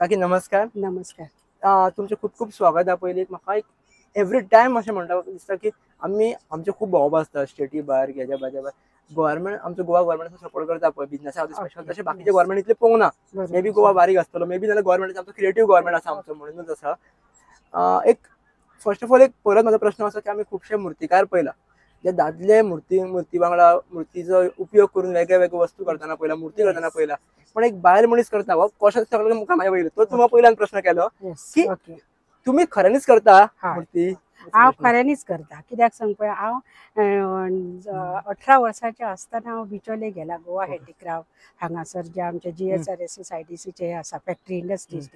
काकी नमस्कार. नमस्कार. तुमचे खूप खूप स्वागत आहे. पहिले म्हाका एक एवरी टायम अशें म्हणटा दिसता की आमी आमचे खूप भोंवप आसता स्टेटी भायर हेज्या भायर गव्हर्नमेंट आमचो गोवा गव्हर्नमेंट सपोर्ट करता पळय बिझनसा स्पेशल तशें बाकीचे गव्हर्नमेंट इतले पळोवंक ना. मे बी गोवा बारीक आसतलो, मे बी जाल्यार गव्हर्नमेंट आमचो क्रिएटीव गव्हर्नमेंट आसा आमचो म्हणूनच आसा. एक फर्स्ट ऑफ ऑल एक परत म्हाजो प्रश्न असो की आमी खुबशे मुर्तीकार पळयला जे दादले मुर्ती वांगडा मुर्तीचो उपयोग करून वेगळे वेगळे वस्तू करतना पळयला, मूर्ती करतना पळयला. पण एक बायल मनीस करता हो कशें सगळें मुखार म्हाज्या वयलो तो तुमकां पयल्यान प्रश्न केलो की तुम्ही खऱ्यांनीच करता मूर्ती. हांव खऱ्यांनीच करता. कित्याक सांग पळय, हांव 18 वर्साचें आसतना हांव बिचोले गेला गोवा हँडीक्राफ्ट हांगासर जे आमचे GSRSC IDCचे आसा फॅक्टरी इंडस्ट्रीज.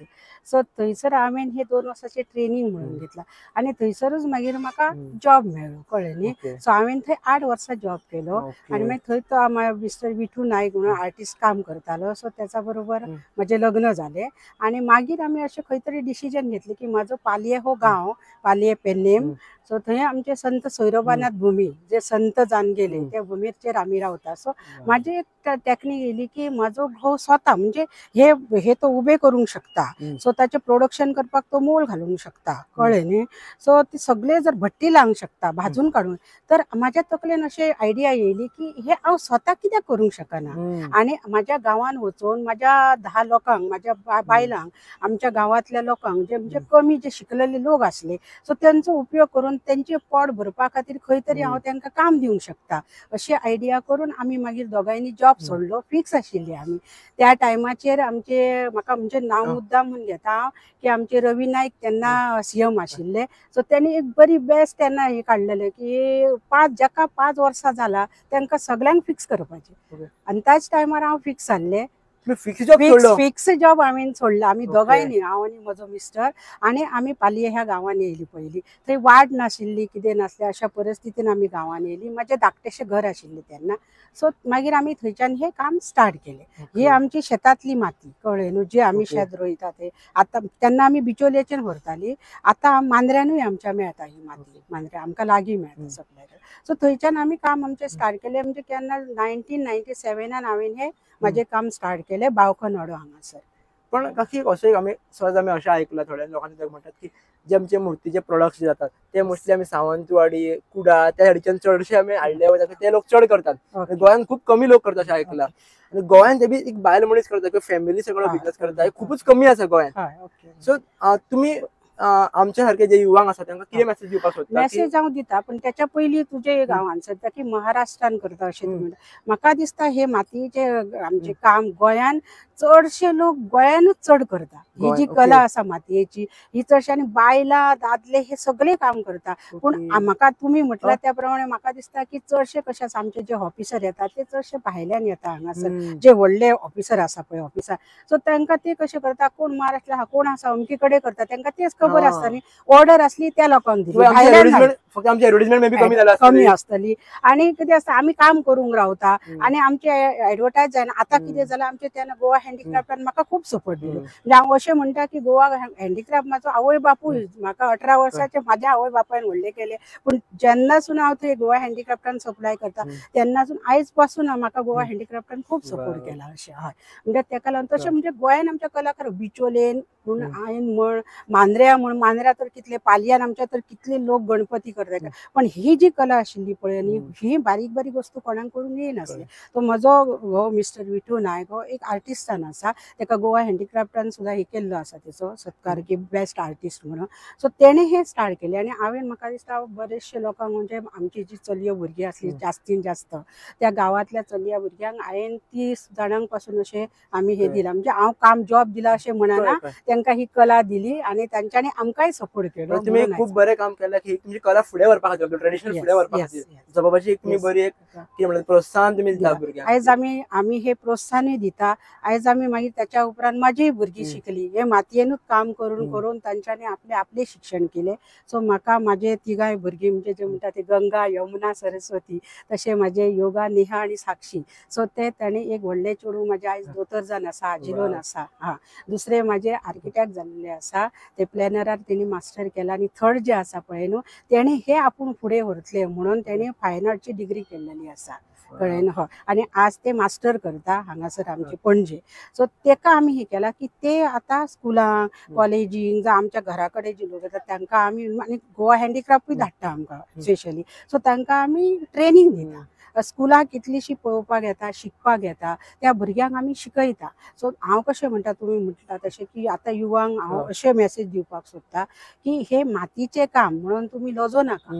सो थंयसर हांवें हे 2 वर्साचें ट्रेनिंग म्हणून घेतला आनी थंयसरूच मागीर म्हाका जॉब मेळ्ळो, कळ्ळें न्ही. सो हांवें थंय 8 वर्सां जॉब केलो आनी मागीर थंय तो मिस्टर विठू नायक म्हणून आर्टिस्ट काम करतालो. सो त्याचा बरोबर म्हजें लग्न जालें आनी मागीर आमी अशें खंय तरी डिसिजन घेतलें की म्हाजो पालये हो गांव, पालये पेन्नेम. सो थंय आमचे संत सोयरोबानाथ भूमी जे संत जावन गेले त्या भुमीचेर आमी रावता. सो म्हाजी एक टॅक्नीक येयली की म्हाजो घोव स्वता म्हणजे हे तो उबे करूंक शकता, स्वताचें प्रोडक्शन करपाक तो मोल घालूंक शकता, कळ्ळें न्ही. सो ती सगळे जर भट्टी लावंक शकता भाजून काडून, तर म्हाज्या तकलेन अशें आयडिया येयली की हे हांव स्वता कित्याक करूंक शकना. आनी म्हाज्या गांवान वचून म्हाज्या 10 लोकांक, म्हाज्या बायलांक, आमच्या गांवांतल्या लोकांक जे म्हणजे कमी जे शिकलेले लोक आसले, सो त्यांचो उपयोग करून त्यांचे पोट भरपा खातीर खंय तरी हांव तांकां काम दिवंक शकता अशी आयडिया करून आमी मागीर दोगांयनी जॉब सोडलो. फिक्स आशिल्ली आमी त्या टायमाचेर. आमचे म्हाका म्हणजे नांव मुद्दाम म्हणून घेता हांव की आमचे रवी नायक तेन्ना CM आशिल्ले. सो त्यांनी एक बरी बेस्ट तेन्ना हे काडलेलें की जाका 5 वर्सां जाला तांकां सगळ्यांक फिक्स करपाचें आनी त्याच टायमार हांव फिक्स जाल्लें. फिक्स जॉब हांवें सोडला. आमी दोगांयनी, हांव आनी म्हजो मिस्टर, आनी आमी पालये ह्या गांवांन येयली. पयलीं थंय वाट नाशिल्ली, कितें नासलें, अशा परिस्थितीन आमी गांवांन येयली. म्हजें धाकटेशें घर आशिल्लें तेन्ना. सो मागीर आमी थंयच्यान हें काम स्टार्ट केलें. ही आमची शेतांतली माती, कळ्ळें न्हू, जी आमी शेत रोयता ते. आतां तेन्ना आमी बिचोलेच्यान व्हरतालीं, आतां मांद्र्यानूय आमच्या मेळटा ही माती. मांद्र्या आमकां लागीं मेळटा सप्लायर. सो थंयच्यान आमी काम आमचें स्टार्ट केलें. म्हणजे केन्ना 1997 हांवें हें म्हजें काम स्टार्ट केलें बावखनवाडो हांगासर. पण काकी अशें आमी सहज आमी अशें आयकलां थोड्या लोकांनी म्हणटात की जे आमचे मुर्तीचे प्रोडक्ट्स जातात ते मोस्टली आमी सावंतवाडी, कुडाळ त्या सायडीच्यान चडशे आमी हाडले वतात, ते लोक चड करतात. गोंयान खूप कमी लोक करतात अशें आयकलां. आनी गोंयान ते बी एक बायल मनीस करता किंवा फॅमिली सगळो बिझनेस करता हे खूपच कमी आसा गोंयान. सो तुम्ही आमच्या सारखे जे युवांक आसा तांकां कितें मेसेज दिवपाक सोदता? मेसेज हांव दिता, पण त्याच्या पयलीं तुजें गांवान सद्या की महाराष्ट्रान करता अशें तुमी म्हणटा. म्हाका दिसता हे मातयेचे आमचें काम गोंयान चडशे लोक गोंयानूच चड करता. ही जी कला आसा मातयेची ही चडशे, आनी बायलां दादले हे सगळे काम करता. पूण म्हाका तुमी म्हटला त्या प्रमाणे म्हाका दिसता की चडशे कशें आसा, आमचे जे ऑफिसर येतात ते चडशे भायल्यान येता हांगासर, जे व्हडले ऑफिसर आसा पळय ऑफिसर. सो तांकां ते कशें करता, कोण महाराष्ट्रान कोण आसा अमके कडेन करता, तांकां तेच खबर आसता न्ही. ऑर्डर असली त्या लोकांक दिली, फक्त आमची एडवर्टाइजमेंट मे बी कमी आसतली. आनी कितें आसता, आमी काम करूंक रावता आनी आमचे एडवर्टायज जायना. आतां कितें जालां, आमचे तेन्ना गोवा हँडीक्राफ्टान म्हाका खूब सपोर्ट दिलो. म्हणजे हांव अशें म्हणटा की गोवा हँडीक्राफ्ट म्हाजो आवय बापूय, म्हाका 18 वर्साचे म्हाज्या आवय बापायन व्हडले केले. पूण जेन्नासून हांव थंय गोवा हँडीक्राफ्टान सप्लाय करता तेन्नासून आयज पासून म्हाका गोवा हँडीक्राफ्टान खूब सपोर्ट केला अशें. हय, म्हणजे ताका लागून तशें म्हणजे गोंयान आमच्या कलाकार बिचोलेन म्हण, हायेन म्हण, मांद्र्या म्हण, मांद्र्या तर कितले, पालयान आमच्या तर कितले लोक गणपती करता. पण ही जी कला आशिल्ली पळय न्ही, ही बारीक बारीक वस्तू कोणाक करूंक येनासले. तो म्हजो हो मिस्टर विठू नायक हो एक आर्टिस्टान आसा, ताका गोवा हँडीक्राफ्टान सुद्दां हे केल्लो आसा तेचो सत्कार की बेस्ट आर्टिस्ट म्हणून. सो तेणे हे स्टार्ट केलें आनी हांवें म्हाका दिसता बरेचशे लोकांक, म्हणजे आमची जी चलयो भुरगीं आसली जास्तीन जास्त त्या गांवांतल्या चलया भुरग्यांक हांवें 30 जाणांक पासून अशें आमी हे दिलां. म्हणजे हांव काम जॉब दिला अशें म्हणना, तांकां ही कला दिली आनी तांच्यांनी आमकांय सपोर्ट केलो. तुम्ही खूप बरें काम केलें की तुमची कला फुडें व्हरपा खातीर, ट्रेडिशनल फुडें व्हरपा खातीर जबाबाची एक तुम्ही बरी एक कितें म्हणटा प्रोत्साहन तुमी दिता भुरग्यांक. आयज आमी हे प्रोत्साहनूय दिता. आयज आमी मागीर त्याच्या उपरांत म्हाजीय भुरगीं शिकली, हे मातयेनूच काम करून करून तांच्यांनी आपले शिक्षण केलें. सो म्हाका म्हाजे तिगाय भुरगीं, म्हणजे जे म्हणटा ते गंगा, यमुना, सरस्वती, तशें म्हाजे योगा, नेहा आनी साक्षी. सो ते ताणें एक व्हडलें चेडूं म्हाजें आयज दोतोर जावन आसा, आजिलोन आसा. दुसरे म्हाजे आर्किटेक्ट जाल्ले आसा, ते प्लॅनरार तेणी मास्टर केला. आनी थर्ड जे आसा पळय न्हू, तेणी हे आपूण फुडें व्हरतले म्हणून तेणी फायन आर्टची डिग्री केल्लेली आसा, कळ्ळें न्हू. आनी आज ते मास्टर करता हांगासर आमचे पणजे. सो तेका आम्ही हे केला की ते आता स्कुलांक कॉलेजींक जावं आमच्या घरा कडेन जी लोक येतात तांकां आमी आनी गोवा हँडीक्राफ्टूय धाडटा आमकां स्पेशली, सो तांकां आमी ट्रेनींग दिता. स्कुलां कितलीशीं पळोवपाक येता, शिकपाक येता, त्या भुरग्यांक आमी शिकयता. सो हांव कशें म्हणटा, तुमी म्हणटा तशें की आतां युवांक हांव अशें मॅसेज दिवपाक सोदता की हे मातयेचें काम म्हणून तुमी लजो नाका.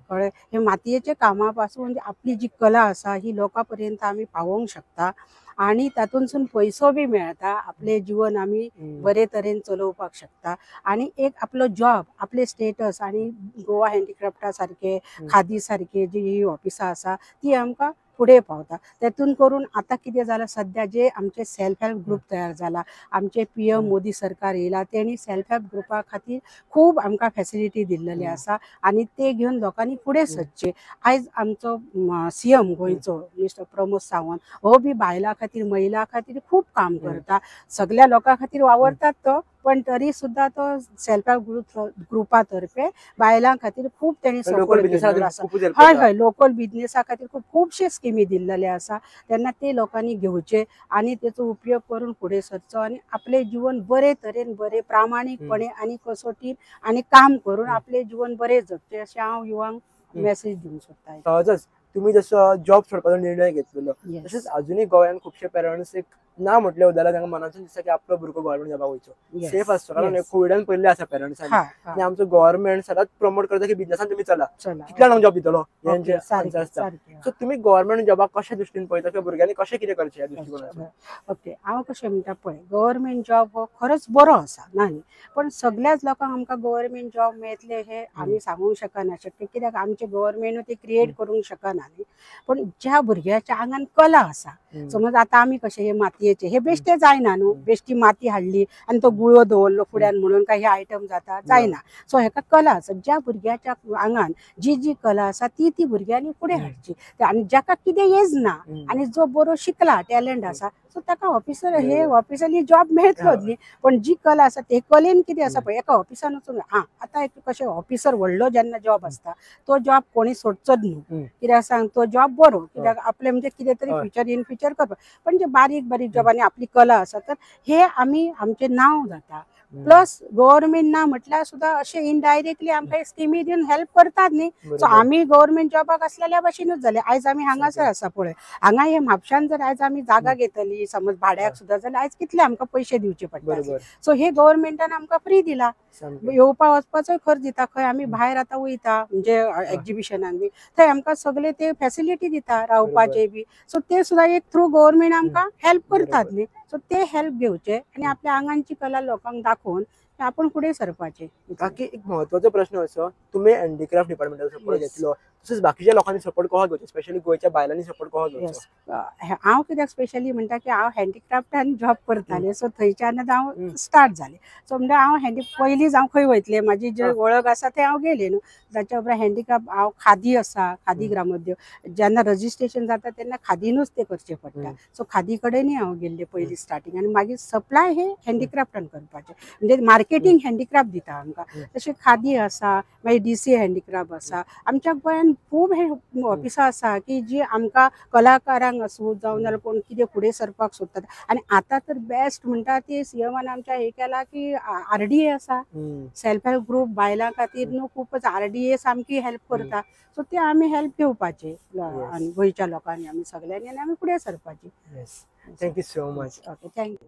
कळ्ळें? हे मातयेच्या कामा पासून आपली जी कला आसा ही लोकां पर्यंत आमी पावोवंक शकता आणि तातूंतसून पयसो बी मेळटा. आपले जीवन आमी बरे तरेन चलोवपाक शकता आणि एक आपलो जॉब, आपले स्टेटस आणि गोवा हँडीक्राफ्टा सारखे, खादी सारखे जी ही ऑफिसां आसा ती आमकां फुडें पावता. तेतून करून आतां कितें जालां, सद्या जे आमचे सेल्फ हेल्प ग्रुप तयार जाला, आमचे PM मोदी सरकार येयला, तेणी सेल्फ हेल्प ग्रुपा खातीर खूब आमकां फॅसिलिटी दिल्लेली आसा आणि ते घेवन लोकांनी फुडें सरचें. आयज आमचो CM गोंयचो मिस्टर प्रमोद सावंत हो बी बायलां खातीर, महिला खातीर खूब काम करता. सगळ्या लोकां खातीर वावरतात तो, पण तरी सुद्धा तो सेल्फ हेल्प ग्रुपा तर्फे बायलां खातीर खूब तेणी सपोर्ट केल्लो आसा. हय हय, लोकल बिझनेसा खातीर खुबशे स्किमी दिल्लेले आसा. तेन्ना ते लोकांनी घेवचे आणि तेचो उपयोग करून फुडें सरचो आणि आपले जीवन बरे तरेन, बरे प्रामाणीकपणे आणि कसोटीन आणि काम करून आपले जीवन बरे जगचें अशें हांव युवांक मॅसेज दिवंक सोदता. सहजच तुम्ही जसं जॉब सोडपाचो निर्णय घेतलेलो, तसेच अजूनही गोंयान खुबशे पेरंट्स एक ना म्हटले उदाला तांकां मनातून दिसता की आपलो भुरगो गव्हर्मेंट जॉबाक वयचो, सेफ आसचो. कारण कोविडान पयले आसा पेरंट्सांनी आणि आमचो गव्हर्मेंट सदांच प्रमोट करता की बिझनेसान तुम्ही चला, कितल्यांक जॉब दितलो हेंचे आन्सर आसता. सो तुम्ही गव्हर्मेंट जॉबाक कशा दृश्टीन पळयता किंवा भुरग्यांनी कशें कितें करचें ह्या दृश्टीकोनातून? ओके, हांव कशें म्हणटा, पळय, गव्हर्मेंट जॉब हो खरोच बरो आसा, ना न्ही, पण सगळ्याच लोकांक आमकां गव्हर्मेंट जॉब मेळटले हे आमी सांगूंक शकना. शक्य कित्याक आमचे गव्हर्मेंट ते क्रिएट करूंक शकना न्ही. पण ज्या भुरग्याच्या आंगान कला आसा, समज आता आमी कशे हे मातयेचे हे बेश्टे जायना न्हू, बेश्टी माती हाडली आणि तो गुळो दवरलो फुड्यान म्हणून काही आयटम जाता, जायना. सो हेका कला आसा. ज्या भुरग्याच्या आंगान जी जी कला आसा ती ती भुरग्यांनी फुडें हाडची. आणि जाका कितें येज ना आणि जो बरो शिकला, टॅलंट आसा, सो ताका ऑफिसली जॉब मेळटलोच न्ही. पण जी कला आसा ते कलेन कितें आसा पळय, एका ऑफिसान वचून आतां एक कशें ऑफिसर व्हडलो जेन्ना जॉब आसता तो जॉब कोणी सोडचोच न्हू. कित्याक सांग, तो जॉब बरो, कित्याक आपले म्हणजे कितें तरी फ्युचर इन फ्युचर करपाक. पण जे बारीक बारीक जॉबांनी आपली कला आसा तर हे आमी आमचें नांव जाता. प्लस गव्हर्मेंट ना म्हटल्यार सुद्धा अशें इनडायरेक्टली आमकां स्किमी दिवन हेल्प करतात न्ही. सो आमी गव्हर्मेंट जॉबाक आसलेल्या भशेनूच जाले. आयज आमी हांगासर आसा पळय, हांगा हे म्हापशान जर आयज आमी जागा घेतली समज भाड्याक सुद्धा, जाल्यार आयज कितले आमकां पयशे दिवचे पडटा. सो हे गव्हर्मेंटान आमकां फ्री दिला. येवपा वचपाचोय खर्च दिता. खंय आमी भायर आतां वयता म्हणजे एक्झिबिशनान बी, थंय आमकां सगळे ते फॅसिलिटी दिता रावपाचे बी. सो ते सुद्धा एक थ्रू गव्हर्मेंट आमकां हेल्प करतात न्ही. सो ते हेल्प घेवचे आणि आपल्या आंगांची कला लोकांक दाखोवन आपण फुडें सरपाचे. बाकी एक महत्वाचो प्रश्न असो, तुम्ही हँडीक्राफ्ट डिपार्टमेंटाचो सपोर्ट घेतलो, तसेच बाकीच्या लोकांनी सपोर्ट कसा घेवचो, स्पेशली गोंयच्या बायलांनी सपोर्ट कसा घेवचो? हांव कित्याक स्पेशली म्हणटा की हांव हँडीक्राफ्टान जॉब करतालें, सो थंयच्यानच हांव स्टार्ट जालें. सो म्हणजे हांव पयलींच हांव खंय वयतलें, म्हाजी जे वळख आसा तें हांव गेलें न्हू. ताच्या उपरांत हँडीक्राफ्ट हांव खादी आसा, खादी ग्रामोद्योग, जेन्ना रजिस्ट्रेशन जाता तेन्ना खादीनूच ते करचें पडटा. सो खादी कडेनूय हांव गेल्लें पयलीं स्टार्टींग, आनी मागीर सप्लाय हे हँडीक्राफ्टान करपाचें, म्हणजे मार्केटींग हँडीक्राफ्ट दिता आमकां. तशें खादी आसा, मागीर DC हँडीक्राफ्ट आसा. आमच्या गोंयान खूब हे ऑफिसां आसा की जी आमकां कलाकारांक आसूं जावं नाल्यार कोण कितें फुडें सरपाक सोदतात. आनी आतां तर बेस्ट म्हणटा ती CMन आमच्या हे केला की RDA आसा, सेल्फ हेल्प ग्रुप बायलां खातीर न्हू खूबच. RDA सामकी हेल्प करता. सो ते आमी हेल्प घेवपाचे आनी गोंयच्या लोकांनी आमी सगळ्यांनी, आनी आमी फुडें सरपाची. Thank you so much. Okay, thank you.